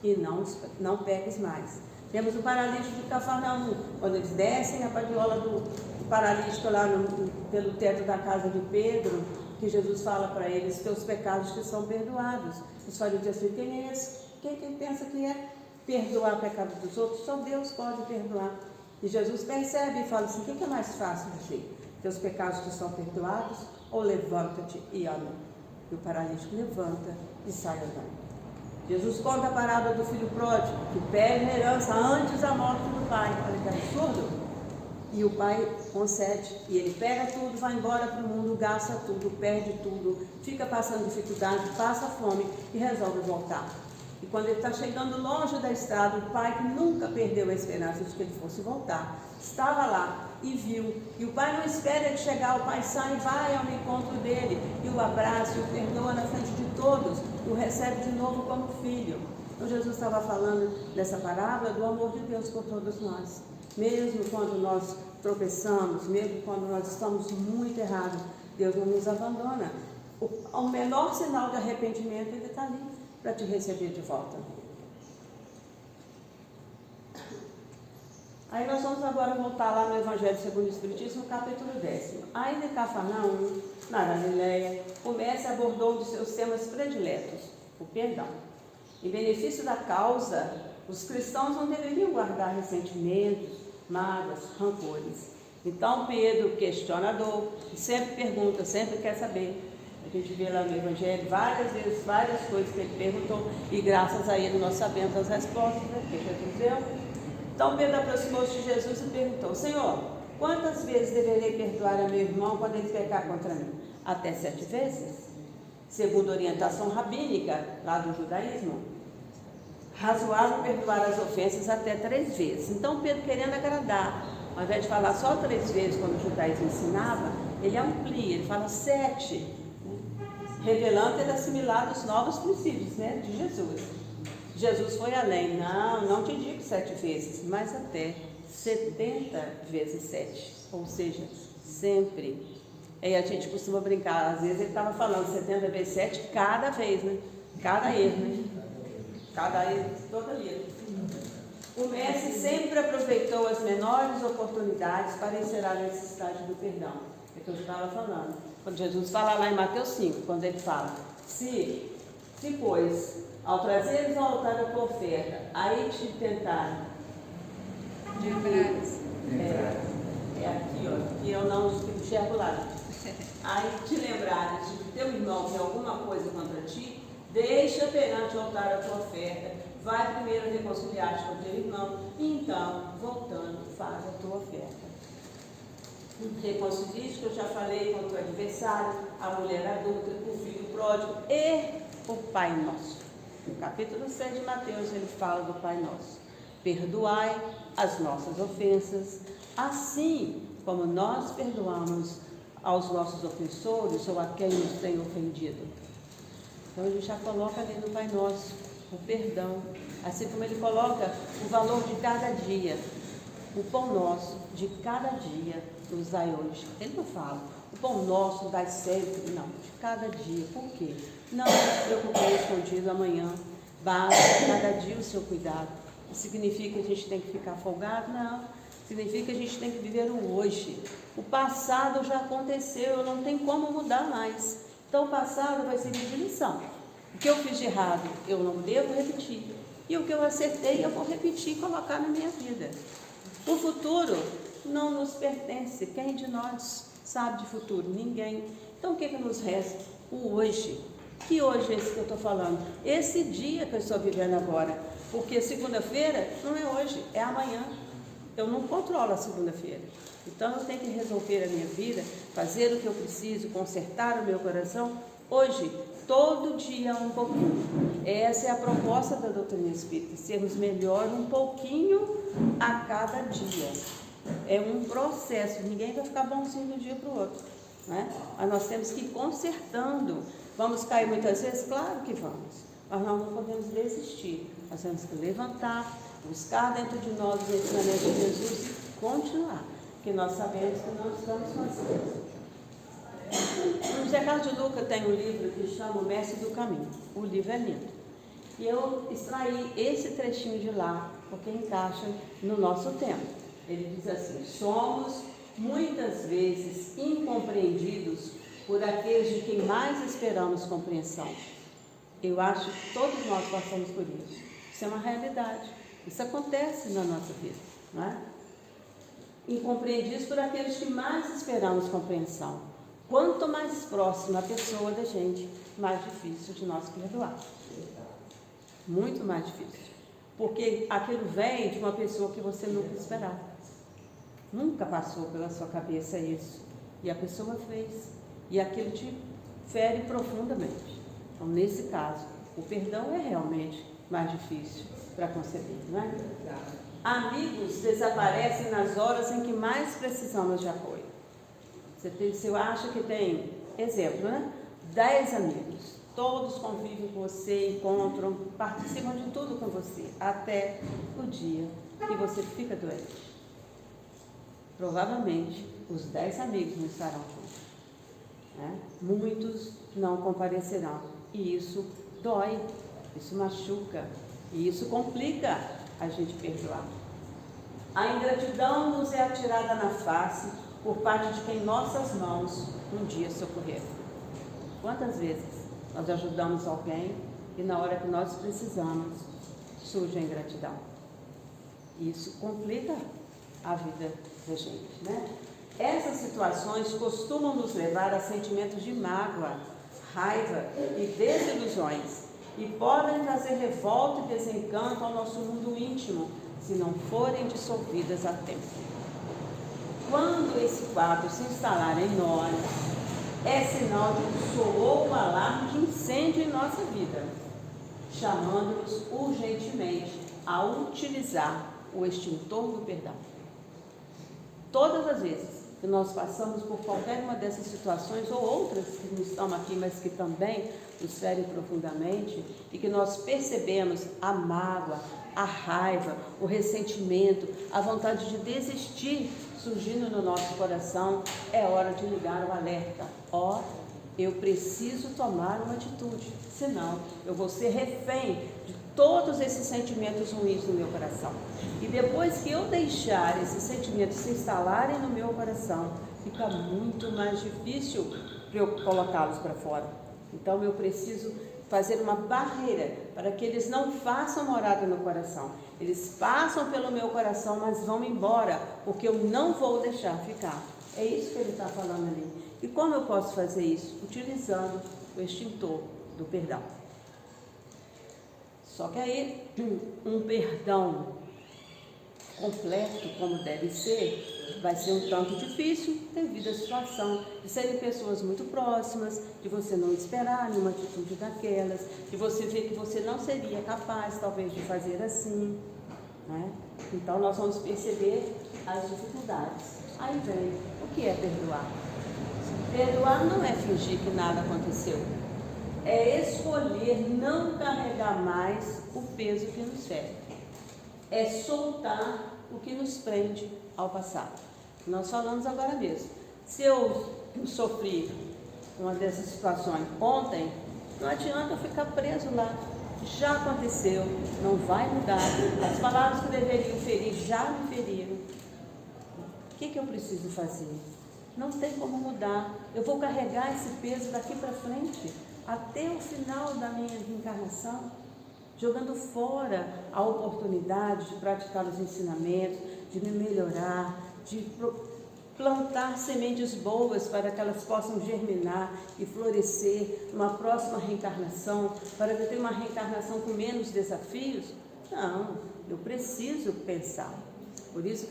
e não peques mais. Temos o paralítico de Cafarnaum, quando eles descem a padiola do paralítico lá pelo teto da casa de Pedro, que Jesus fala para eles: teus pecados te são perdoados. Os fariseus dizem: quem é esse? Quem pensa que é perdoar o pecado dos outros? Só Deus pode perdoar. E Jesus percebe e fala assim: o que é mais fácil de dizer? Teus pecados te são perdoados, ou levanta-te e anda? E o paralítico levanta e sai andando. Jesus conta a parábola do filho pródigo, que pede a herança antes da morte do pai. Olha que absurdo. E o pai concede, e ele pega tudo, vai embora para o mundo, gasta tudo, perde tudo, fica passando dificuldade, passa fome e resolve voltar. E quando ele está chegando longe da estrada, o pai, que nunca perdeu a esperança de que ele fosse voltar, estava lá e viu. E o pai não espera ele chegar, o pai sai e vai ao encontro dele, e o abraça, e o perdoa na frente de todos, o recebe de novo como filho. Então Jesus estava falando nessa parábola do amor de Deus por todos nós. Mesmo quando nós tropeçamos, mesmo quando nós estamos muito errados, Deus não nos abandona. O menor sinal de arrependimento, Ele está ali para te receber de volta. Aí nós vamos agora voltar lá no Evangelho segundo o Espiritismo, no capítulo 10. Ainda em Cafarnaum, na Galileia, o mestre abordou um de seus temas prediletos, o perdão. Em benefício da causa, os cristãos não deveriam guardar ressentimentos, mágoas, rancores. Então Pedro, questionador, sempre pergunta, sempre quer saber. A gente vê lá no Evangelho várias vezes, várias coisas que ele perguntou, e graças a ele nós sabemos as respostas, né, que Jesus deu. Então Pedro aproximou-se de Jesus e perguntou: Senhor, quantas vezes deverei perdoar a meu irmão quando ele pecar contra mim? Até 7 vezes? Segundo a orientação rabínica lá do judaísmo, razoável perdoar as ofensas até 3 vezes. Então Pedro, querendo agradar, ao invés de falar só 3 vezes, como o judaísmo ensinava, ele amplia, ele fala 7, né? Revelando ter assimilado os novos princípios, né, de Jesus. Jesus foi além: não te digo 7 vezes, mas até 70 vezes 7, ou seja, sempre. Aí a gente costuma brincar, às vezes ele estava falando 70 vezes 7 cada vez, né? Cada erro, né? Cada erro, toda erro. O mestre sempre aproveitou as menores oportunidades para ensinar a necessidade do perdão. É o que eu estava falando. Quando Jesus fala lá em Mateus 5, quando ele fala: se pois, ao trazeres ao altar a tua oferta, aí te tentarem é aqui, ó, que eu não enxergo lá. Aí te lembrares de que teu irmão tem alguma coisa contra ti, deixa perante o altar a tua oferta, vai primeiro reconciliar-te com teu irmão, e então, voltando, faz a tua oferta. Reconcilie-te, que eu já falei, com o teu adversário, a mulher adulta, o filho pródigo e o Pai Nosso. No capítulo 6 de Mateus, ele fala do Pai Nosso: perdoai as nossas ofensas, assim como nós perdoamos aos nossos ofensores ou a quem nos tem ofendido. Então ele já coloca ali no Pai Nosso o perdão, assim como ele coloca o valor de cada dia. O pão nosso de cada dia nos dai hoje. Ele não fala: o pão nosso dai sempre, não, de cada dia. Por quê? Não se preocupem escondido amanhã, basta cada dia o seu cuidado. Significa que a gente tem que ficar folgado? Não. Significa que a gente tem que viver o hoje. O passado já aconteceu, não tem como mudar mais. Então o passado vai servir de lição. O que eu fiz de errado, eu não devo repetir. E o que eu acertei, eu vou repetir e colocar na minha vida. O futuro não nos pertence. Quem de nós sabe de futuro? Ninguém. Então o que nos resta? O hoje. Que hoje é esse que eu estou falando? Esse dia que eu estou vivendo agora. Porque segunda-feira não é hoje, é amanhã. Eu não controlo a segunda-feira. Então eu tenho que resolver a minha vida, fazer o que eu preciso, consertar o meu coração hoje, todo dia um pouquinho. Essa é a proposta da doutrina espírita: sermos melhor um pouquinho a cada dia. É um processo, ninguém vai ficar bonzinho de um dia para o outro, né? Mas nós temos que ir consertando. Vamos cair muitas vezes? Claro que vamos, mas nós não podemos desistir. Nós temos que levantar, buscar dentro de nós os ensinamentos de Jesus e continuar, porque nós sabemos que nós estamos sozinhos. O José Carlos de Luca tem um livro que chama O Mestre do Caminho. O livro é lindo. E eu extraí esse trechinho de lá, porque encaixa no nosso tema. Ele diz assim: somos muitas vezes incompreendidos por aqueles de quem mais esperamos compreensão. Eu acho que todos nós passamos por isso. Isso é uma realidade. Isso acontece na nossa vida, não é? Incompreendidos por aqueles que mais esperamos compreensão. Quanto mais próxima a pessoa da gente, mais difícil de nós perdoar. Muito mais difícil. Porque aquilo vem de uma pessoa que você nunca esperava. Nunca passou pela sua cabeça isso. E a pessoa fez. E aquilo te fere profundamente. Então, nesse caso, o perdão é realmente mais difícil para conceber, não é? Amigos desaparecem nas horas em que mais precisamos de apoio. Você acha que tem, exemplo, né? 10 amigos, todos convivem com você, encontram, participam de tudo com você, até o dia que você fica doente. Provavelmente, os 10 amigos não estarão juntos, né? Muitos não comparecerão, e isso dói, isso machuca, e isso complica a gente perdoar. A ingratidão nos é atirada na face por parte de quem nossas mãos um dia socorreram. Quantas vezes nós ajudamos alguém e na hora que nós precisamos surge a ingratidão? Isso complica a vida da gente, né? Essas situações costumam nos levar a sentimentos de mágoa, raiva e desilusões e podem trazer revolta e desencanto ao nosso mundo íntimo se não forem dissolvidas a tempo. Quando esse quadro se instalar em nós, é sinal de que soou um alarme de incêndio em nossa vida, chamando-nos urgentemente a utilizar o extintor do perdão. Todas as vezes que nós passamos por qualquer uma dessas situações, ou outras que não estão aqui, mas que também nos ferem profundamente, e que nós percebemos a mágoa, a raiva, o ressentimento, a vontade de desistir surgindo no nosso coração, é hora de ligar o alerta. Eu preciso tomar uma atitude, senão eu vou ser refém de todos esses sentimentos ruins no meu coração. E depois que eu deixar esses sentimentos se instalarem no meu coração, fica muito mais difícil para eu colocá-los para fora. Então eu preciso fazer uma barreira para que eles não façam morada no coração. Eles passam pelo meu coração, mas vão embora, porque eu não vou deixar ficar. É isso que ele está falando ali. E como eu posso fazer isso? Utilizando o extintor do perdão. Só que aí, um perdão completo, como deve ser, vai ser um tanto difícil devido à situação de serem pessoas muito próximas, de você não esperar nenhuma atitude daquelas, de você ver que você não seria capaz, talvez, de fazer assim, né? Então, nós vamos perceber as dificuldades. Aí vem, o que é perdoar? Perdoar não é fingir que nada aconteceu. É escolher não carregar mais o peso que nos fere. É soltar o que nos prende ao passado. Nós falamos agora mesmo. Se eu sofri uma dessas situações ontem, não adianta eu ficar preso lá. Já aconteceu, não vai mudar. As palavras que deveriam ferir já me feriram. O que eu preciso fazer? Não tem como mudar. Eu vou carregar esse peso daqui para frente, até o final da minha reencarnação, jogando fora a oportunidade de praticar os ensinamentos, de me melhorar, de plantar sementes boas para que elas possam germinar e florescer numa próxima reencarnação, para que eu tenha uma reencarnação com menos desafios. Não, eu preciso pensar. Por isso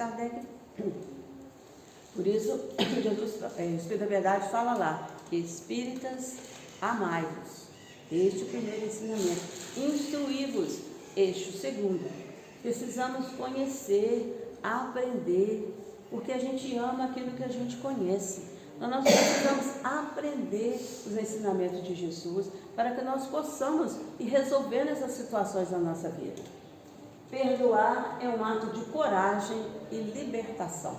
Jesus, Espírito da Verdade, fala lá: espíritas, amai-vos. Este é o primeiro ensinamento. Instruí-vos. Este o segundo. Precisamos conhecer, aprender, porque a gente ama aquilo que a gente conhece. Então, nós precisamos aprender os ensinamentos de Jesus para que nós possamos ir resolvendo essas situações na nossa vida. Perdoar é um ato de coragem e libertação.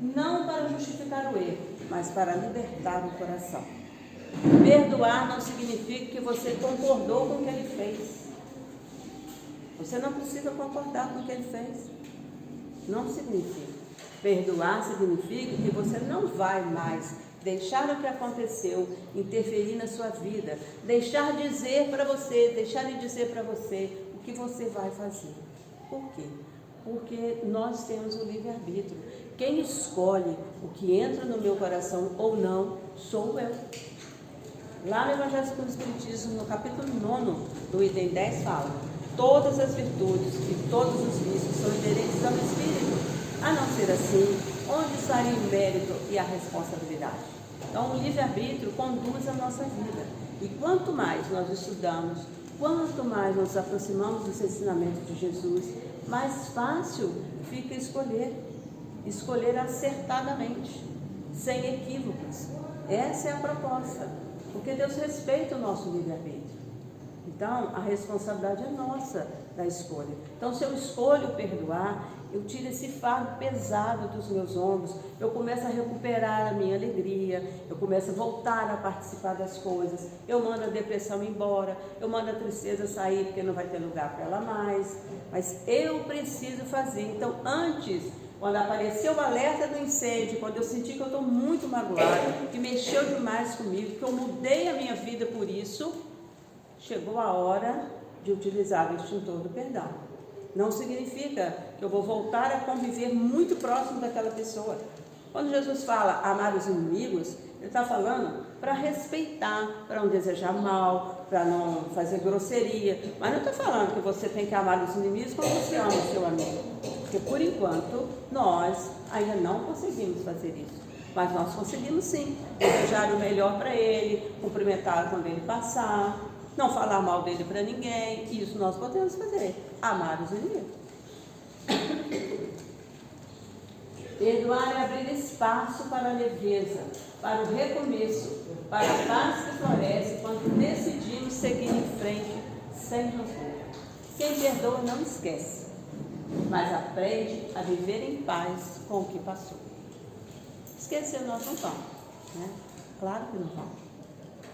Não para justificar o erro, mas para libertar o coração. Perdoar não significa que você concordou com o que ele fez. Você não precisa concordar com o que ele fez. Não significa. Perdoar significa que você não vai mais deixar o que aconteceu interferir na sua vida, deixar de dizer para você o que você vai fazer. Por quê? Porque nós temos o livre-arbítrio. Quem escolhe o que entra no meu coração ou não, sou eu. Lá no Evangelho segundo o Espiritismo, no capítulo 9, do item 10, fala: todas as virtudes e todos os vícios são inerentes ao Espírito. A não ser assim, onde estaria o mérito e a responsabilidade? Então, o livre-arbítrio conduz a nossa vida. E quanto mais nós estudamos, quanto mais nos aproximamos dos ensinamentos de Jesus, mais fácil fica escolher acertadamente, sem equívocos. Essa é a proposta, porque Deus respeita o nosso livre-arbítrio. Então, a responsabilidade é nossa da escolha. Então, se eu escolho perdoar, eu tiro esse fardo pesado dos meus ombros, eu começo a recuperar a minha alegria, eu começo a voltar a participar das coisas, eu mando a depressão embora, eu mando a tristeza sair porque não vai ter lugar para ela mais, mas eu preciso fazer. Então, antes, quando apareceu o alerta do incêndio, quando eu senti que eu estou muito magoada, que mexeu demais comigo, que eu mudei a minha vida por isso, chegou a hora de utilizar o extintor do perdão. Não significa que eu vou voltar a conviver muito próximo daquela pessoa. Quando Jesus fala amar os inimigos, ele está falando para respeitar, para não desejar mal, para não fazer grosseria. Mas não está falando que você tem que amar os inimigos como você ama o seu amigo. Porque por enquanto nós ainda não conseguimos fazer isso. Mas nós conseguimos sim desejar o melhor para ele, cumprimentá-lo quando ele passar, não falar mal dele para ninguém. Isso nós podemos fazer. Amar os inimigos. Perdoar é abrir espaço para a leveza, para o recomeço, para a paz que floresce quando decidimos seguir em frente sem rancor. Quem perdoa não esquece, mas aprende a viver em paz com o que passou. Esquecer nós não vamos, né? Claro que não vamos.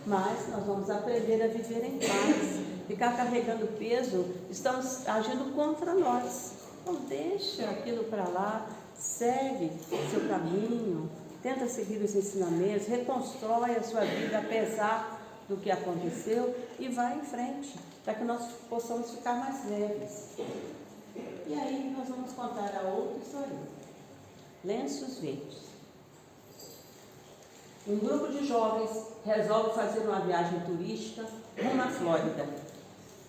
Mas nós vamos aprender a viver em paz. Ficar carregando peso, estamos agindo contra nós. Então deixa aquilo para lá, segue o seu caminho, tenta seguir os ensinamentos, reconstrói a sua vida apesar do que aconteceu e vai em frente, para que nós possamos ficar mais leves. E aí nós vamos contar a outra história. Lenços verdes. Um grupo de jovens resolve fazer uma viagem turística rumo à Flórida,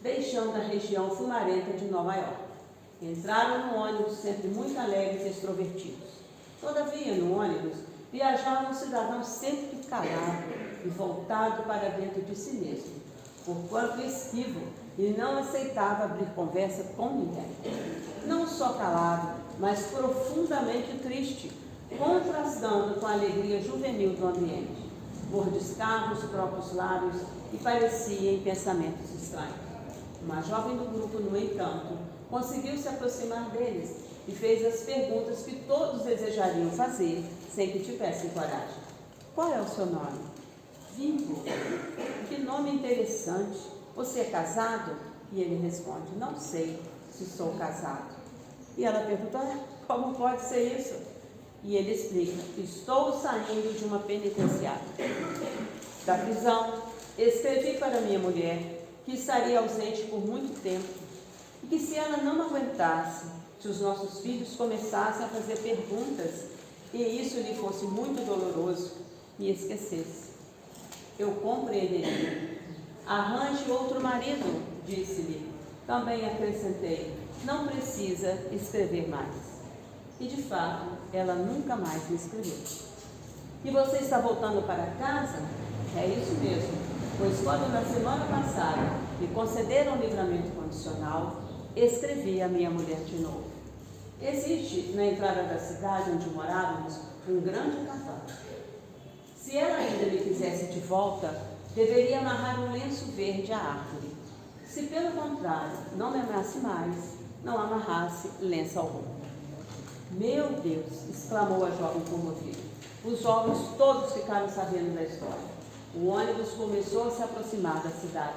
deixando a região fumarenta de Nova York. Entraram no ônibus sempre muito alegres e extrovertidos. Todavia, no ônibus, viajava um cidadão sempre calado e voltado para dentro de si mesmo, porquanto esquivo e não aceitava abrir conversa com ninguém. Não só calado, mas profundamente triste, contrastando com a alegria juvenil do ambiente. Mordiscava os próprios lábios e parecia em pensamentos estranhos. Uma jovem do grupo, no entanto, conseguiu se aproximar deles e fez as perguntas que todos desejariam fazer sem que tivessem coragem. Qual é o seu nome? Vingo. Que nome interessante. Você é casado? E ele responde: não sei se sou casado. E ela pergunta: como pode ser isso? E ele explica: estou saindo de uma penitenciária. Da prisão, escrevi para minha mulher que estaria ausente por muito tempo e que se ela não aguentasse, se os nossos filhos começassem a fazer perguntas e isso lhe fosse muito doloroso, me esquecesse. Eu compreenderia. Arranje outro marido, disse-lhe. Também acrescentei: não precisa escrever mais. E de fato, ela nunca mais me escreveu. E você está voltando para casa? É isso mesmo, pois quando na semana passada me concederam um livramento condicional, escrevi a minha mulher de novo. Existe na entrada da cidade onde morávamos um grande cavalo. Se ela ainda me quisesse de volta, deveria amarrar um lenço verde à árvore. Se pelo contrário não me amasse mais, não amarrasse lenço algum. Meu Deus! Exclamou a jovem comovida. Os jovens todos ficaram sabendo da história. O ônibus começou a se aproximar da cidade.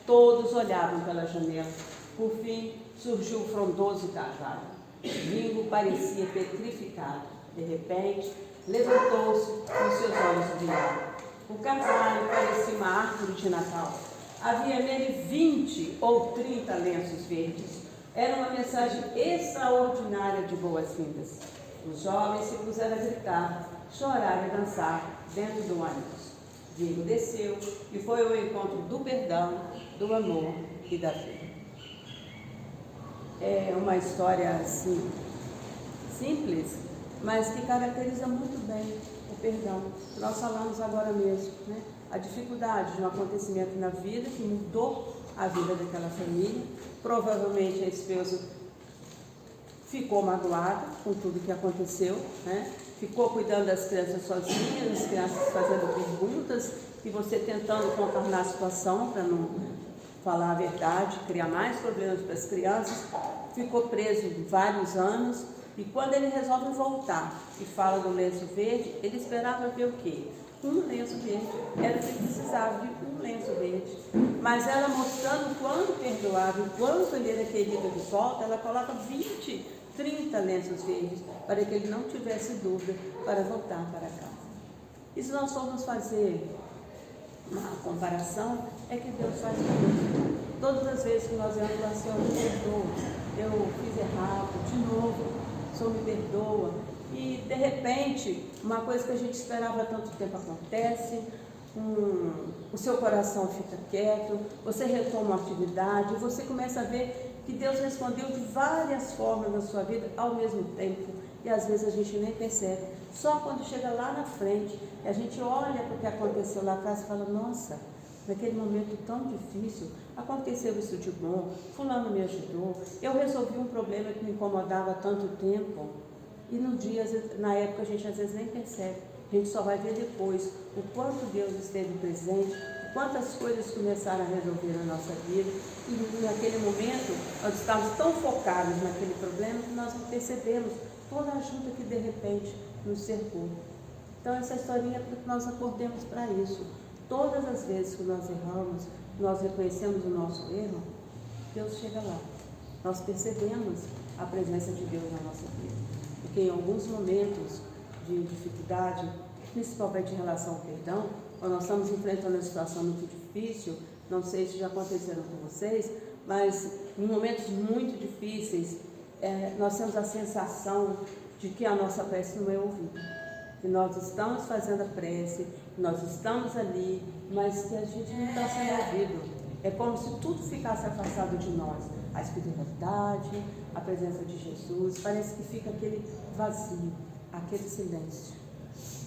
Todos olhavam pela janela. Por fim, surgiu o frondoso cavalo. Ringo parecia petrificado. De repente, levantou-se com seus olhos brilharam. O cavalo parecia uma árvore de Natal. Havia nele 20 ou 30 lenços verdes. Era uma mensagem extraordinária de boas-vindas. Os jovens se puseram a gritar, chorar e dançar dentro do ônibus. Ringo desceu e foi ao encontro do perdão, do amor e da fé. É uma história assim, simples, mas que caracteriza muito bem o perdão. Nós falamos agora mesmo, né? A dificuldade de um acontecimento na vida que mudou a vida daquela família. Provavelmente a esposa ficou magoada com tudo que aconteceu, né? Ficou cuidando das crianças sozinhas, as crianças fazendo perguntas e você tentando contornar a situação para não falar a verdade, criar mais problemas para as crianças. Ficou preso vários anos e quando ele resolve voltar e fala do lenço verde, ele esperava ver o quê? Um lenço verde. Era que precisava de um lenço verde. Mas ela mostrando o quanto perdoava, o quanto ele era querido de volta, ela coloca 20, 30 lenços verdes para que ele não tivesse dúvida para voltar para casa. E se nós formos fazer uma comparação, é que Deus faz conosco. Todas as vezes que nós vamos lá, Senhor, me perdoa, eu fiz errado, de novo, o Senhor me perdoa. E de repente, uma coisa que a gente esperava há tanto tempo acontece, o seu coração fica quieto, você retoma a atividade, você começa a ver que Deus respondeu de várias formas na sua vida ao mesmo tempo. E às vezes a gente nem percebe. Só quando chega lá na frente, e a gente olha para o que aconteceu lá atrás e fala, nossa, naquele momento tão difícil, aconteceu isso de bom, fulano me ajudou, eu resolvi um problema que me incomodava há tanto tempo. E no dia, na época, a gente às vezes nem percebe. A gente só vai ver depois o quanto Deus esteve presente, quantas coisas começaram a resolver na nossa vida. E naquele momento, nós estávamos tão focados naquele problema que nós não percebemos toda a ajuda que de repente nos cercou. Então, essa historinha é para que nós acordemos para isso. Todas as vezes que nós erramos, nós reconhecemos o nosso erro, Deus chega lá. Nós percebemos a presença de Deus na nossa vida. Porque em alguns momentos de dificuldade, principalmente em relação ao perdão, quando nós estamos enfrentando uma situação muito difícil, não sei se já aconteceram com vocês, mas em momentos muito difíceis, nós temos a sensação de que a nossa prece não é ouvida. Que nós estamos fazendo a prece, que nós estamos ali, mas que a gente não está sendo ouvido. É como se tudo ficasse afastado de nós. A espiritualidade, a presença de Jesus, parece que fica aquele vazio, aquele silêncio.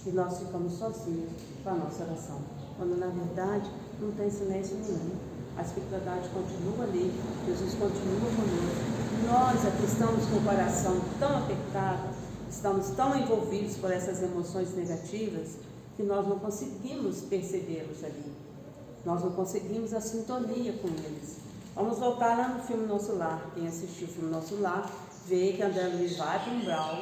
E nós ficamos sozinhos com a nossa oração. Quando na verdade não tem silêncio nenhum. A espiritualidade continua ali, Jesus continua conosco. Nós aqui estamos com o coração tão apertado, estamos tão envolvidos por essas emoções negativas, que nós não conseguimos percebê-los ali. Nós não conseguimos a sintonia com eles. Vamos voltar lá no filme Nosso Lar. Quem assistiu o filme Nosso Lar, vê que André Luiz vai para o umbral.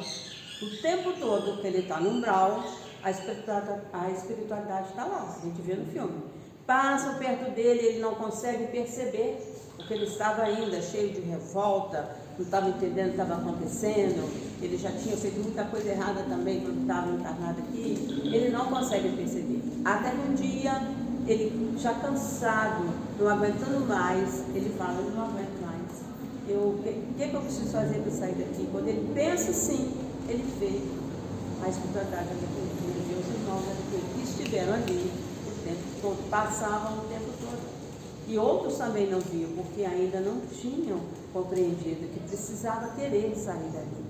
O tempo todo que ele está no umbral, a espiritualidade está lá, a gente vê no filme. Passam perto dele, ele não consegue perceber, porque ele estava ainda cheio de revolta, não estava entendendo o que estava acontecendo, ele já tinha feito muita coisa errada também quando estava encarnado aqui, ele não consegue perceber. Até que um dia, ele já cansado, não aguentando mais, ele fala, eu não aguento mais, o que eu preciso fazer para sair daqui? Quando ele pensa assim, ele vê a espiritualidade, ele vê os irmãos que estiveram ali o tempo todo, passavam o tempo todo. E outros também não viam, porque ainda não tinham compreendido que precisava querer sair dali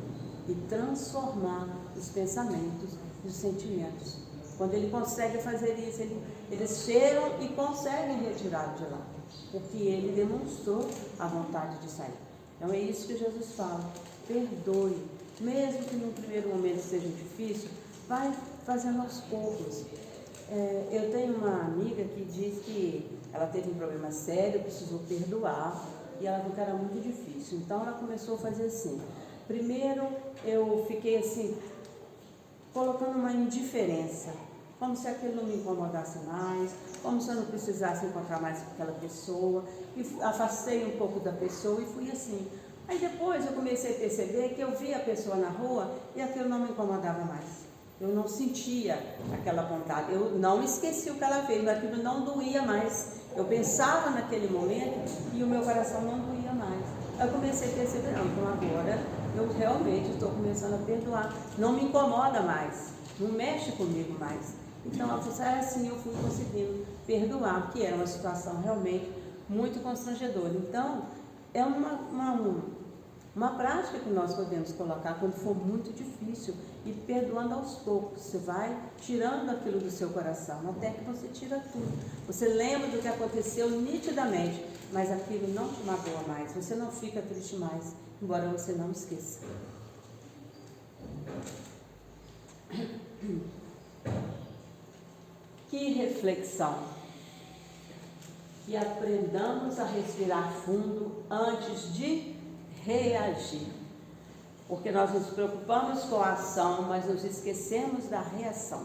e transformar os pensamentos e os sentimentos. Quando ele consegue fazer isso, eles chegam e conseguem retirar de lá, porque ele demonstrou a vontade de sair. Então é isso que Jesus fala, perdoe, mesmo que no primeiro momento seja difícil, vai fazendo aos poucos. Eu tenho uma amiga que diz que ela teve um problema sério, precisou perdoar, e ela viu que era muito difícil. Então ela começou a fazer assim. Primeiro eu fiquei assim, colocando uma indiferença. como se aquilo não me incomodasse mais, como se eu não precisasse encontrar mais com aquela pessoa, e afastei um pouco da pessoa e fui assim. Aí depois eu comecei a perceber que eu via a pessoa na rua e aquilo não me incomodava mais. Eu não sentia aquela vontade, eu não esqueci o que ela fez, mas aquilo não doía mais. Eu pensava naquele momento e o meu coração não doía mais. Eu comecei a perceber, não, então agora eu realmente estou começando a perdoar. Não me incomoda mais, não mexe comigo mais. Então, assim eu fui conseguindo perdoar, que era uma situação realmente muito constrangedora. Então, é uma prática que nós podemos colocar quando for muito difícil e perdoando aos poucos. Você vai tirando aquilo do seu coração, até que você tira tudo. Você lembra do que aconteceu nitidamente, mas aquilo não te magoa mais, você não fica triste mais, embora você não esqueça. Que reflexão! Que aprendamos a respirar fundo antes de reagir. Porque nós nos preocupamos com a ação, mas nos esquecemos da reação.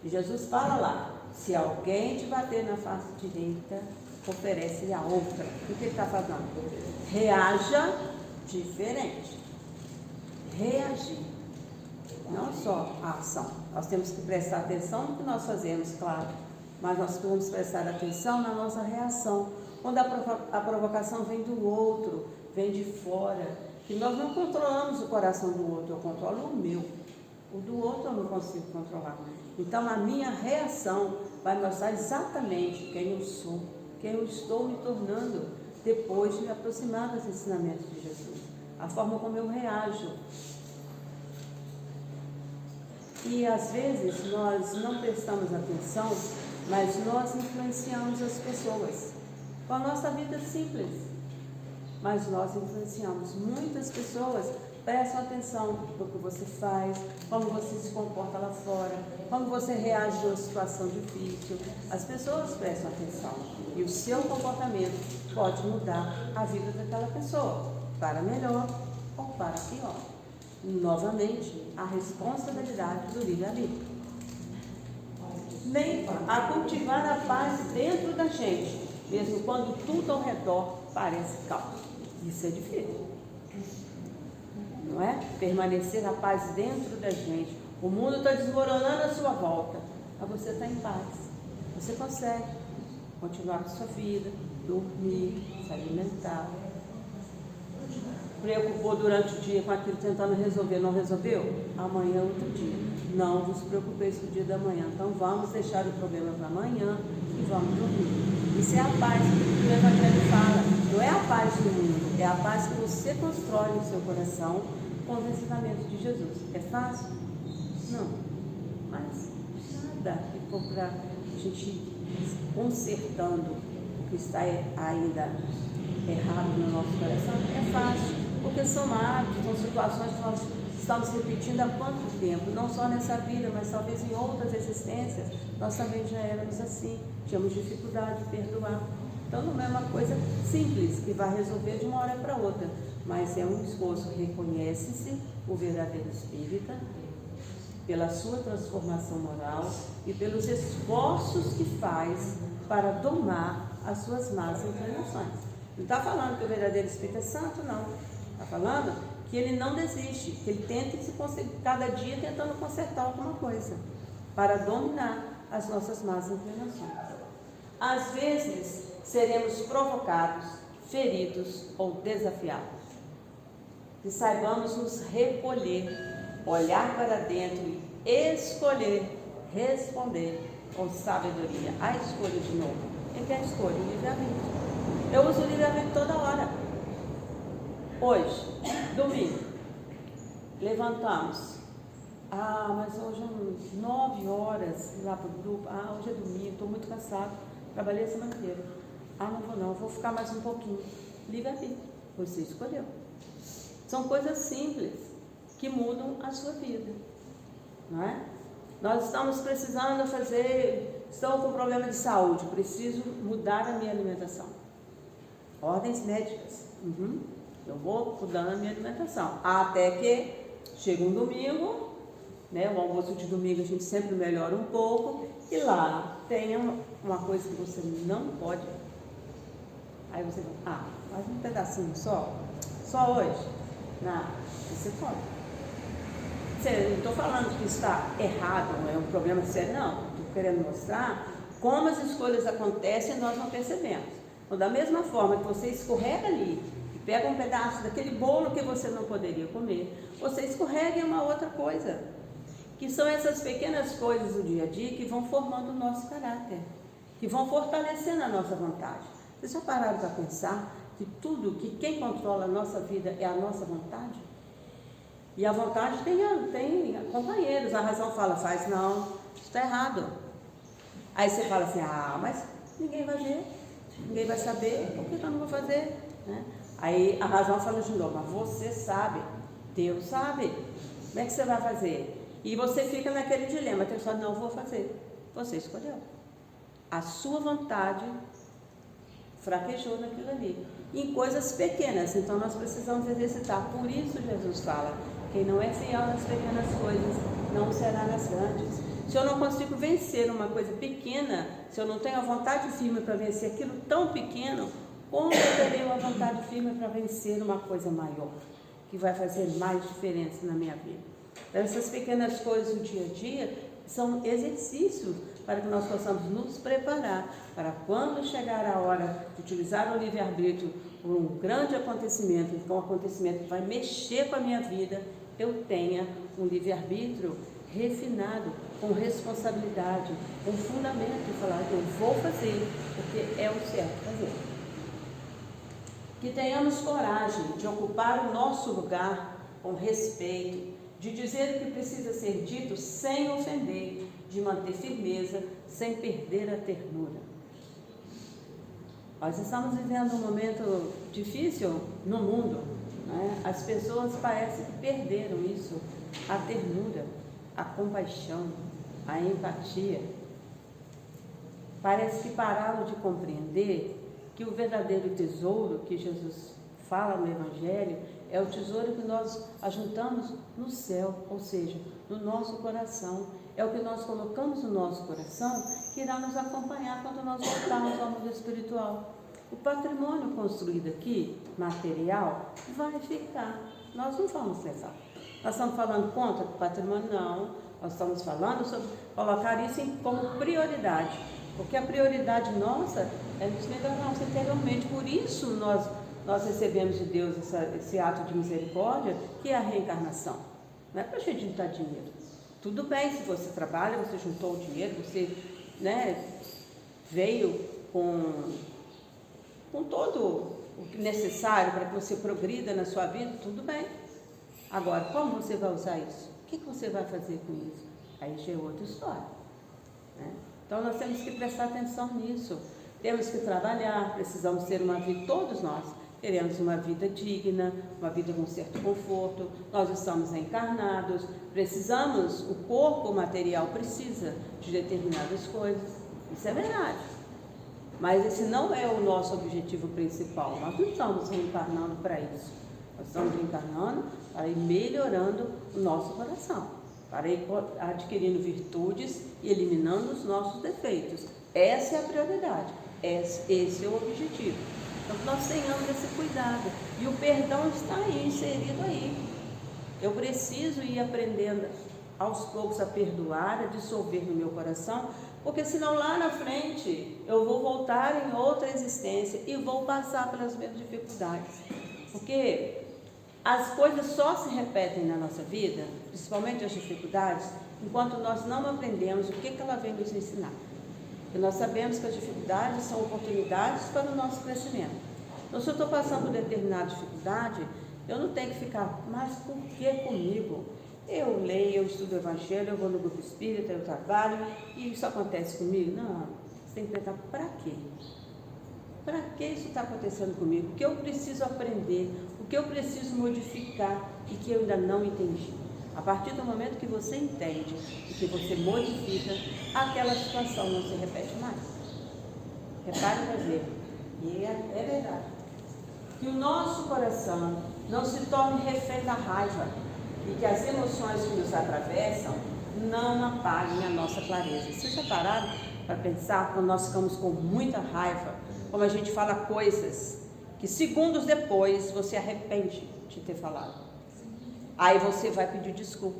E Jesus fala lá, se alguém te bater na face direita, oferece-lhe a outra. O que ele está fazendo? Reaja diferente. Reagir. Não só a ação. Nós temos que prestar atenção no que nós fazemos, claro. Mas nós vamos prestar atenção na nossa reação. Quando a provocação vem do outro, vem de fora, que nós não controlamos o coração do outro, eu controlo o meu. O do outro eu não consigo controlar. Então a minha reação vai mostrar exatamente quem eu sou, quem eu estou me tornando depois de me aproximar dos ensinamentos de Jesus. A forma como eu reajo. E às vezes nós não prestamos atenção, mas nós influenciamos as pessoas com a nossa vida simples. Mas nós influenciamos. Muitas pessoas prestam atenção no que você faz, como você se comporta lá fora, como você reage a uma situação difícil. As pessoas prestam atenção e o seu comportamento pode mudar a vida daquela pessoa, para melhor ou para pior. Novamente, a responsabilidade do livre-arbítrio. Nem a cultivar a paz dentro da gente, mesmo quando tudo ao redor parece caos. Isso é difícil, não é? Permanecer a paz dentro da gente. O mundo está desmoronando à sua volta, mas você está em paz. Você consegue continuar com a sua vida, dormir, se alimentar. Preocupou durante o dia com aquilo tentando resolver, não resolveu? Amanhã é outro dia. Não vos preocupeis com o dia da manhã. Então vamos deixar o problema para amanhã e vamos dormir. Isso é a paz que o Evangelho fala. Não é a paz do mundo, é a paz que você constrói no seu coração com os ensinamentos de Jesus. É fácil? Não. Mas nada que for para a gente ir consertando o que está ainda errado no nosso coração, é fácil. Porque são hábitos, são situações que nós estamos repetindo há quanto tempo? Não só nessa vida, mas talvez em outras existências, nós também já éramos assim, tínhamos dificuldade de perdoar. Então não é uma coisa simples que vai resolver de uma hora para outra, mas é um esforço. Reconhece-se o verdadeiro espírita pela sua transformação moral e pelos esforços que faz para domar as suas más inclinações. Não está falando que o verdadeiro espírito é santo, não. Está falando que ele não desiste, que ele tenta se conseguir cada dia tentando consertar alguma coisa para dominar as nossas más inclinações. Às vezes seremos provocados, feridos ou desafiados. Que saibamos nos recolher, olhar para dentro e escolher, responder com sabedoria. A escolha de novo. O que é a escolha? O livre-arbítrio. Eu uso o livre-arbítrio toda hora. Hoje, domingo, levantamos. Mas hoje é 9 horas lá para o grupo. Hoje é domingo, estou muito cansado. Trabalhei a semana inteira. Não vou ficar mais um pouquinho. Livre-arbítrio. Você escolheu. São coisas simples que mudam a sua vida. Não é? Nós estamos precisando estou com problema de saúde, preciso mudar a minha alimentação. Ordens médicas. Eu vou mudando a minha alimentação. Até que chega um domingo, né? O almoço de domingo a gente sempre melhora um pouco, e lá tem uma coisa que você não pode. Aí você fala, mais um pedacinho só hoje? Não, você come. Não estou falando que está errado, não é um problema sério, não. Estou querendo mostrar como as escolhas acontecem e nós não percebemos. Então, da mesma forma que você escorrega ali, e pega um pedaço daquele bolo que você não poderia comer, você escorrega em uma outra coisa. Que são essas pequenas coisas do dia a dia que vão formando o nosso caráter, que vão fortalecendo a nossa vontade. Vocês já pararam para pensar que tudo, que quem controla a nossa vida é a nossa vontade? E a vontade tem companheiros, a razão fala, faz não, isso está errado. Aí você fala assim, mas ninguém vai ver, ninguém vai saber, por que eu não vou fazer? Né? Aí a razão fala de novo, mas você sabe, Deus sabe, como é que você vai fazer? E você fica naquele dilema, você fala, não vou fazer, você escolheu. A sua vontade fraquejou naquilo ali, em coisas pequenas, então nós precisamos exercitar. Por isso Jesus fala, quem não é fiel nas pequenas coisas, não será nas grandes. Se eu não consigo vencer uma coisa pequena, se eu não tenho a vontade firme para vencer aquilo tão pequeno, como eu terei uma vontade firme para vencer uma coisa maior, que vai fazer mais diferença na minha vida? Então, essas pequenas coisas do dia a dia são exercícios para que nós possamos nos preparar para quando chegar a hora de utilizar o livre-arbítrio por um grande acontecimento, um acontecimento que vai mexer com a minha vida, eu tenha um livre-arbítrio refinado, com responsabilidade, com fundamento, e falar, eu vou fazer, porque é o certo fazer. Que tenhamos coragem de ocupar o nosso lugar com respeito, de dizer o que precisa ser dito sem ofender, de manter firmeza, sem perder a ternura. Nós estamos vivendo um momento difícil no mundo, né? As pessoas parecem que perderam isso, a ternura, a compaixão, a empatia. Parece que pararam de compreender que o verdadeiro tesouro que Jesus fala no Evangelho é o tesouro que nós ajuntamos no céu, ou seja, no nosso coração. É o que nós colocamos no nosso coração que irá nos acompanhar quando nós voltarmos ao mundo espiritual. O patrimônio construído aqui, material, vai ficar. Nós não vamos levar. Nós estamos falando contra o patrimônio? Não. Nós estamos falando sobre colocar isso como prioridade. Porque a prioridade nossa é nos melhorarmos interiormente. Por isso nós recebemos de Deus esse ato de misericórdia, que é a reencarnação. Não é para a gente juntar dinheiro. Tudo bem se você trabalha, você juntou o dinheiro, você, né, veio com todo o necessário para que você progrida na sua vida, tudo bem. Agora, como você vai usar isso? O que você vai fazer com isso? Aí já é outra história, né? Então nós temos que prestar atenção nisso. Temos que trabalhar, precisamos ter uma vida, todos nós queremos uma vida digna, uma vida com certo conforto, nós estamos encarnados, precisamos, o corpo material precisa de determinadas coisas, isso é verdade. Mas esse não é o nosso objetivo principal, nós não estamos reencarnando para isso, nós estamos reencarnando para ir melhorando o nosso coração, para ir adquirindo virtudes e eliminando os nossos defeitos. Essa é a prioridade, esse é o objetivo. Então, que nós tenhamos esse cuidado. E o perdão está aí, inserido aí. Eu preciso ir aprendendo aos poucos a perdoar, a dissolver no meu coração, porque senão lá na frente eu vou voltar em outra existência e vou passar pelas mesmas dificuldades. Porque as coisas só se repetem na nossa vida, principalmente as dificuldades, enquanto nós não aprendemos o que ela vem nos ensinar. E nós sabemos que as dificuldades são oportunidades para o nosso crescimento. Então, se eu estou passando por determinada dificuldade, eu não tenho que ficar, mas por que comigo? Eu leio, eu estudo o Evangelho, eu vou no grupo espírita, eu trabalho, e isso acontece comigo? Não, você tem que pensar, para quê? Para que isso está acontecendo comigo? O que eu preciso aprender? O que eu preciso modificar e que eu ainda não entendi? A partir do momento que você entende e que você modifica, aquela situação não se repete mais. Repare para ver. E é verdade. Que o nosso coração não se torne refém da raiva. e que as emoções que nos atravessam não apaguem a nossa clareza. Vocês já pararam para pensar quando nós ficamos com muita raiva, como a gente fala coisas que segundos depois você arrepende de ter falado? Aí você vai pedir desculpa.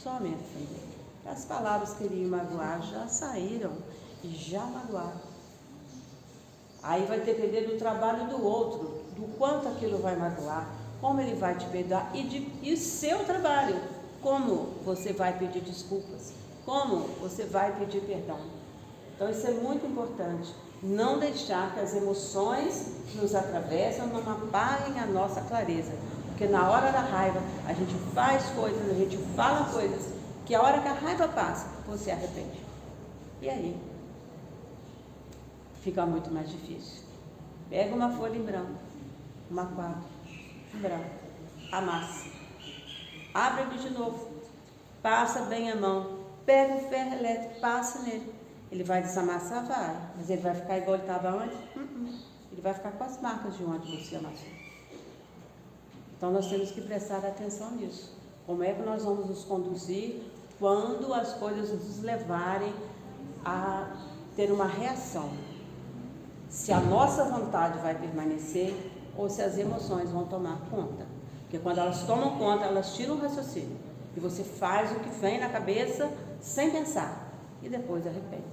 Só minha filha, as palavras que iriam magoar já saíram e já magoaram. Aí vai depender do trabalho do outro, do quanto aquilo vai magoar, como ele vai te perdoar e o seu trabalho, como você vai pedir desculpas, como você vai pedir perdão. Então isso é muito importante, não deixar que as emoções que nos atravessam não apaguem a nossa clareza, porque na hora da raiva a gente faz coisas, a gente fala coisas, que a hora que a raiva passa, você arrepende. E aí? Fica muito mais difícil. Pega uma folha em branco, uma quadra em branco, amassa, abre ele de novo, passa bem a mão, pega um ferro elétrico, passa nele. Ele vai desamassar? Vai, mas ele vai ficar igual ele estava antes? Ele vai ficar com as marcas de onde você amassou. Então nós temos que prestar atenção nisso. Como é que nós vamos nos conduzir quando as coisas nos levarem a ter uma reação? Se a nossa vontade vai permanecer ou se as emoções vão tomar conta. Porque quando elas tomam conta, elas tiram o raciocínio. E você faz o que vem na cabeça sem pensar. E depois arrepende.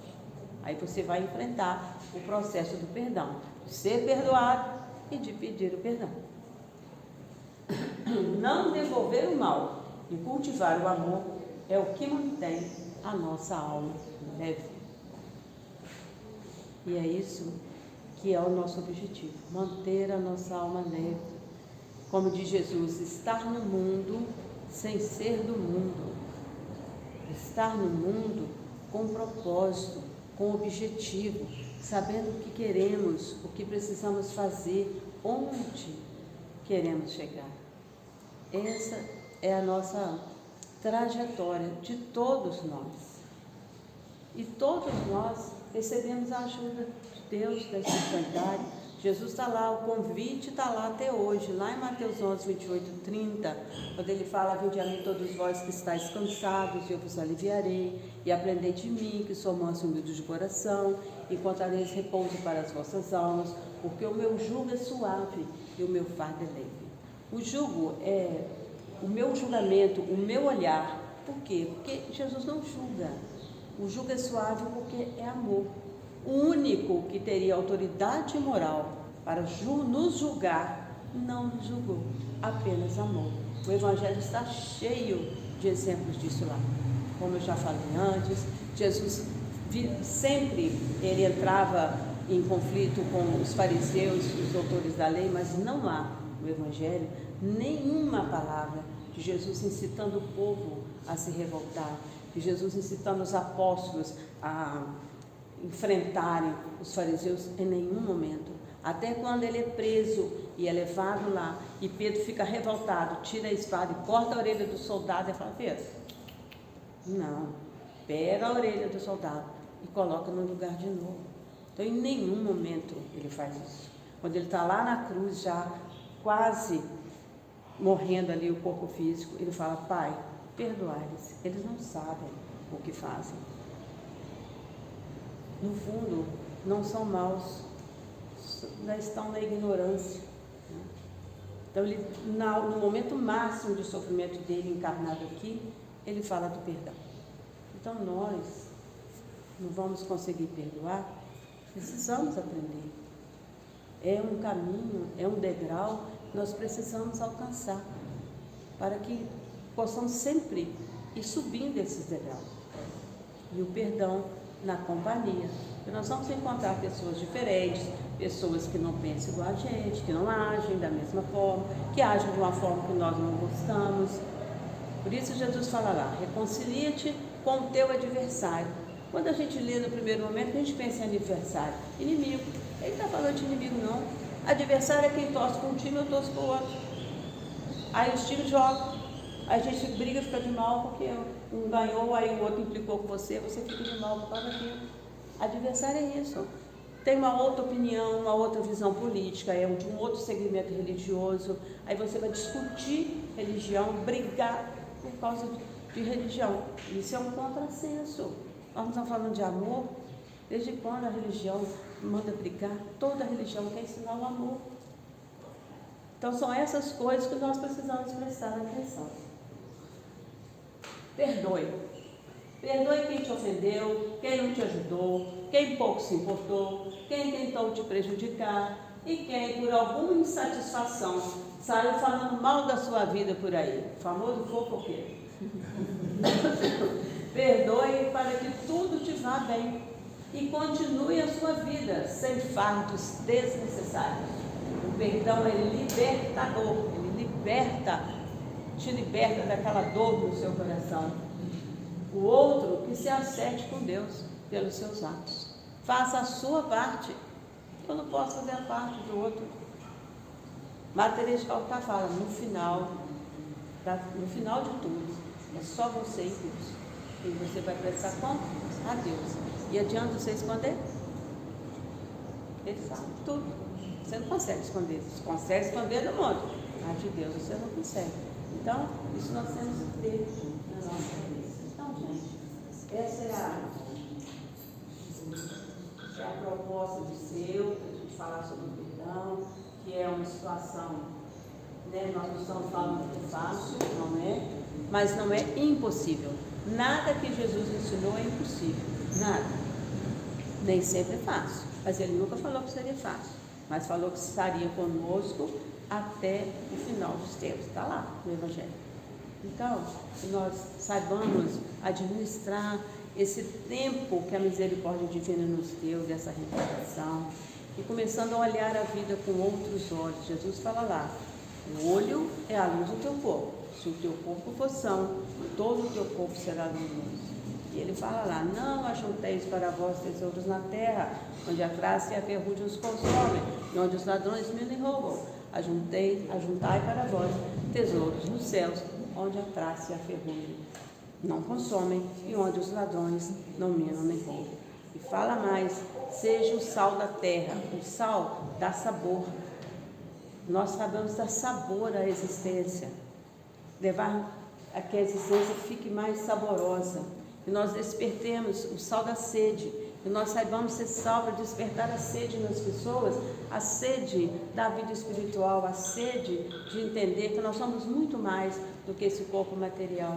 Aí você vai enfrentar o processo do perdão. De ser perdoado e de pedir o perdão. Não devolver o mal e cultivar o amor é o que mantém a nossa alma leve. E é isso que é o nosso objetivo, manter a nossa alma leve. Como diz Jesus, estar no mundo sem ser do mundo. Estar no mundo com propósito, com objetivo, sabendo o que queremos, o que precisamos fazer, onde queremos chegar. Essa é a nossa trajetória de todos nós. E todos nós recebemos a ajuda de Deus, da espiritualidade. Jesus está lá, o convite está lá até hoje, lá em Mateus 11, 28, 30, quando ele fala: vinde a mim todos vós que estáis cansados, e eu vos aliviarei, e aprendei de mim, que sou manso e humilde de coração, e encontrareis repouso para as vossas almas, porque o meu jugo é suave e o meu fardo é leve. O jugo é o meu julgamento, o meu olhar. Por quê? Porque Jesus não julga. O jugo é suave porque é amor. O único que teria autoridade moral para nos julgar, não nos julgou, apenas amor. O Evangelho está cheio de exemplos disso lá. Como eu já falei antes, Jesus sempre ele entrava em conflito com os fariseus, os doutores da lei, mas não há no Evangelho nenhuma palavra de Jesus incitando o povo a se revoltar, de Jesus incitando os apóstolos a enfrentarem os fariseus em nenhum momento. Até quando ele é preso e é levado lá, e Pedro fica revoltado, tira a espada e corta a orelha do soldado, e fala: Pedro, não, pega a orelha do soldado e coloca no lugar de novo. Então em nenhum momento ele faz isso. Quando ele está lá na cruz, já quase morrendo ali o corpo físico, ele fala: Pai, perdoai-lhes, eles não sabem o que fazem. No fundo, não são maus, ainda estão na ignorância. Então, ele, no momento máximo de sofrimento dele, encarnado aqui, ele fala do perdão. Então, nós não vamos conseguir perdoar, precisamos aprender. É um caminho, é um degrau que nós precisamos alcançar, para que possamos sempre ir subindo esses degraus. E o perdão na companhia. Porque nós vamos encontrar pessoas diferentes, pessoas que não pensam igual a gente, que não agem da mesma forma, que agem de uma forma que nós não gostamos. Por isso Jesus fala lá: reconcilia-te com o teu adversário. Quando a gente lê no primeiro momento, a gente pensa em adversário, inimigo. Ele não está falando de inimigo, não. Adversário é quem torce para um time, eu torço para o outro. Aí os times jogam, a gente briga, fica de mal porque um ganhou, aí o outro implicou com você, você fica de mal por causa daquilo. Adversário é isso. Tem uma outra opinião, uma outra visão política, de um outro segmento religioso, aí você vai discutir religião, brigar, por causa de religião. Isso é um contrassenso. Nós não estamos falando de amor. Desde quando a religião manda brigar? Toda religião quer ensinar o amor. Então são essas coisas que nós precisamos prestar atenção. Perdoe. Perdoe quem te ofendeu, quem não te ajudou, quem pouco se importou, quem tentou te prejudicar e quem, por alguma insatisfação, saiu falando mal da sua vida por aí. O famoso fofoqueiro. Perdoe para que tudo te vá bem e continue a sua vida sem fardos desnecessários. O perdão é libertador, ele te liberta daquela dor no seu coração. O outro que se acerte com Deus pelos seus atos. Faça a sua parte. Eu não posso fazer a parte do outro. Madre Teresa de Calcutá fala, no final de tudo, é só você e Deus. E você vai prestar conta a Deus. E adianta você esconder? Ele sabe tudo. Você não consegue esconder. Você consegue esconder do mundo, mas de Deus você não consegue. Então, isso nós temos que ter na nossa cabeça. Então, gente, essa é a proposta de seu, para a gente falar sobre o perdão, que é uma situação, né? Nós não estamos falando que é fácil, não é? Mas não é impossível. Nada que Jesus ensinou é impossível. Nada. Nem sempre é fácil. Mas ele nunca falou que seria fácil. Mas falou que estaria conosco até o final dos tempos. Está lá no Evangelho. Então, que nós saibamos administrar esse tempo que a misericórdia divina nos deu, dessa reparação, e começando a olhar a vida com outros olhos. Jesus fala lá, o olho é a luz do teu corpo. Se o teu corpo for são, todo o teu corpo será luminoso. E ele fala lá, não ajunteis para vós tesouros na terra, onde a traça e a ferrugem os consomem, e onde os ladrões minam e roubam. Ajuntai para vós tesouros nos céus, onde a traça e a ferrugem não consomem, e onde os ladrões não minam nem roubam. E fala mais, seja o sal da terra. O sal dá sabor. Nós sabemos dar sabor à existência. Levar a que a existência fique mais saborosa. Que nós despertemos o sal da sede. Que nós saibamos ser sal para despertar a sede nas pessoas. A sede da vida espiritual. A sede de entender que nós somos muito mais do que esse corpo material.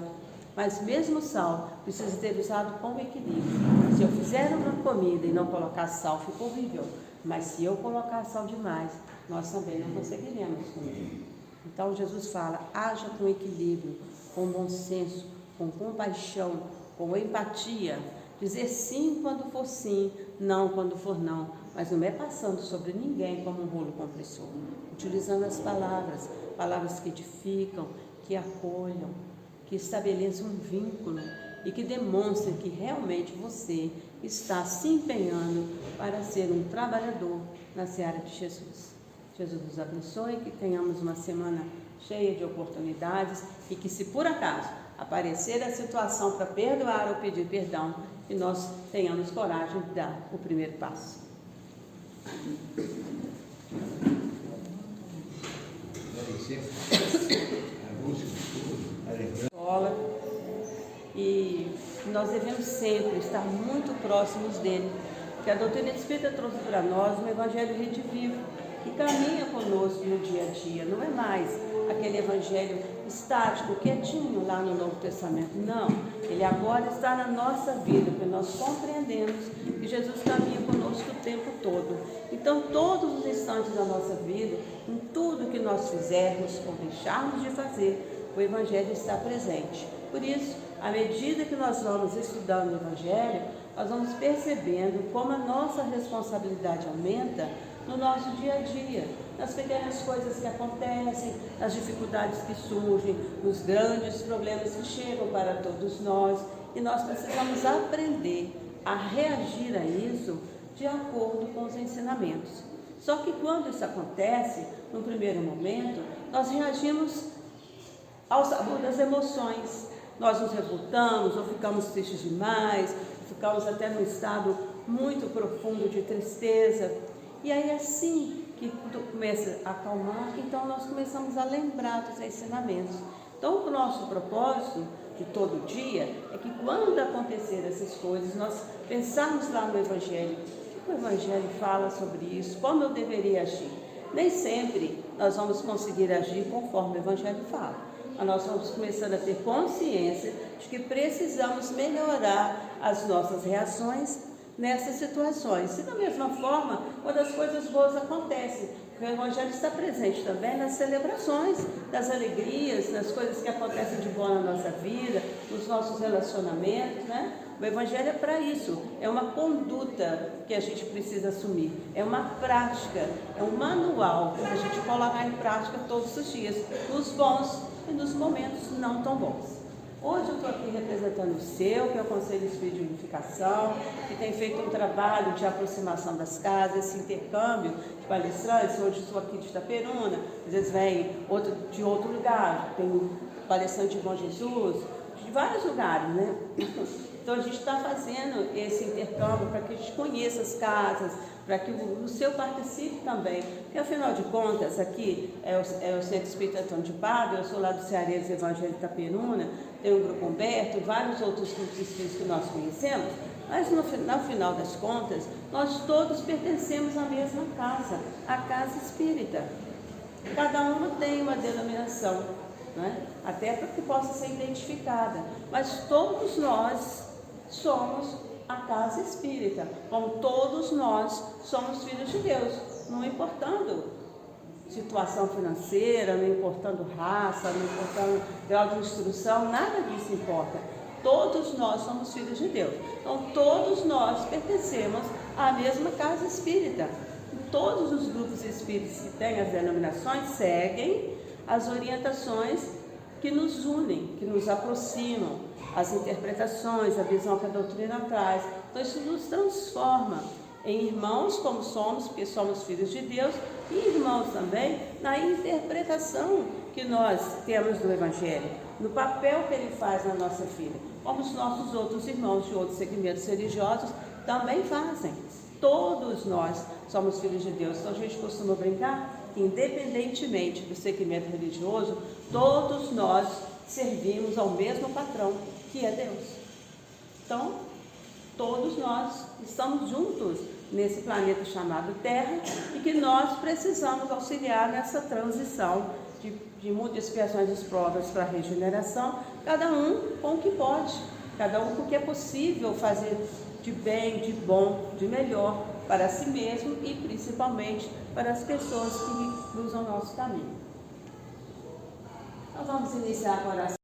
Mas mesmo o sal precisa ser usado com equilíbrio. Se eu fizer uma comida e não colocar sal, fica horrível. Mas se eu colocar sal demais, nós também não conseguiremos comer. Então Jesus fala, haja com equilíbrio, com bom senso, com compaixão, com empatia. Dizer sim quando for sim, não quando for não. Mas não é passando sobre ninguém como um rolo compressor. Utilizando as palavras que edificam, que acolham, que estabeleça um vínculo e que demonstre que realmente você está se empenhando para ser um trabalhador na seara de Jesus. Jesus nos abençoe, que tenhamos uma semana cheia de oportunidades e que, se por acaso aparecer a situação para perdoar ou pedir perdão, que nós tenhamos coragem de dar o primeiro passo. E nós devemos sempre estar muito próximos dele, que a doutrina espírita trouxe para nós um evangelho redivivo, que caminha conosco no dia a dia. Não é mais aquele evangelho estático, quietinho lá no Novo Testamento. Não, ele agora está na nossa vida, porque nós compreendemos que Jesus caminha conosco o tempo todo. Então, todos os instantes da nossa vida, em tudo que nós fizermos ou deixarmos de fazer, o evangelho está presente. Por isso, à medida que nós vamos estudando o evangelho, nós vamos percebendo como a nossa responsabilidade aumenta no nosso dia a dia, nas pequenas coisas que acontecem, nas dificuldades que surgem, nos grandes problemas que chegam para todos nós, e nós precisamos aprender a reagir a isso de acordo com os ensinamentos. Só que quando isso acontece, no primeiro momento, nós reagimos ao sabor das emoções. Nós nos revoltamos, ou ficamos tristes demais, ficamos até num estado muito profundo de tristeza. E aí, assim que tudo começa a acalmar, então nós começamos a lembrar dos ensinamentos. Então, o nosso propósito de todo dia é que quando acontecer essas coisas, nós pensarmos lá no Evangelho. O que o Evangelho fala sobre isso? Como eu deveria agir? Nem sempre nós vamos conseguir agir conforme o Evangelho fala. Mas nós vamos começando a ter consciência de que precisamos melhorar as nossas reações nessas situações. E da mesma forma, quando as coisas boas acontecem, o Evangelho está presente também nas celebrações, nas alegrias, nas coisas que acontecem de bom na nossa vida, nos nossos relacionamentos, né? O Evangelho é para isso, é uma conduta que a gente precisa assumir, é uma prática, é um manual para a gente colocar em prática todos os dias, nos bons e nos momentos não tão bons. Hoje eu estou aqui representando o SEU, que é o Conselho Espírita de Unificação, que tem feito um trabalho de aproximação das casas, esse intercâmbio de palestrantes. Hoje estou aqui de Itaperuna, às vezes vem de outro lugar, tem palestrante de Bom Jesus, de vários lugares, né? Então a gente está fazendo esse intercâmbio para que a gente conheça as casas, para que o SEU participe também, porque afinal de contas aqui é o Centro Espírita Antônio de Pádua, eu sou lá do Cearense Evangelho de Itaperuna, tem o Grupo Humberto, vários outros grupos espíritas que nós conhecemos, mas no final das contas, nós todos pertencemos à mesma casa, a casa espírita. Cada uma tem uma denominação, né? Até para que possa ser identificada, mas todos nós somos a casa espírita, como todos nós somos filhos de Deus, não importando situação financeira, não importando raça, não importando grau de instrução, nada disso importa. Todos nós somos filhos de Deus. Então, todos nós pertencemos à mesma casa espírita. Todos os grupos espíritas que têm as denominações seguem as orientações que nos unem, que nos aproximam, as interpretações, a visão que a doutrina traz. Então, isso nos transforma em irmãos como somos, porque somos filhos de Deus, e irmãos também na interpretação que nós temos do Evangelho, no papel que ele faz na nossa vida, como os nossos outros irmãos de outros segmentos religiosos também fazem. Todos nós somos filhos de Deus. Então a gente costuma brincar que, independentemente do segmento religioso, todos nós servimos ao mesmo patrão, que é Deus. Então, todos nós estamos juntos nesse planeta chamado Terra e que nós precisamos auxiliar nessa transição de muitas expiações e provas para a regeneração, cada um com o que pode, cada um com o que é possível fazer de bem, de bom, de melhor para si mesmo e principalmente para as pessoas que cruzam o nosso caminho. Nós vamos iniciar agora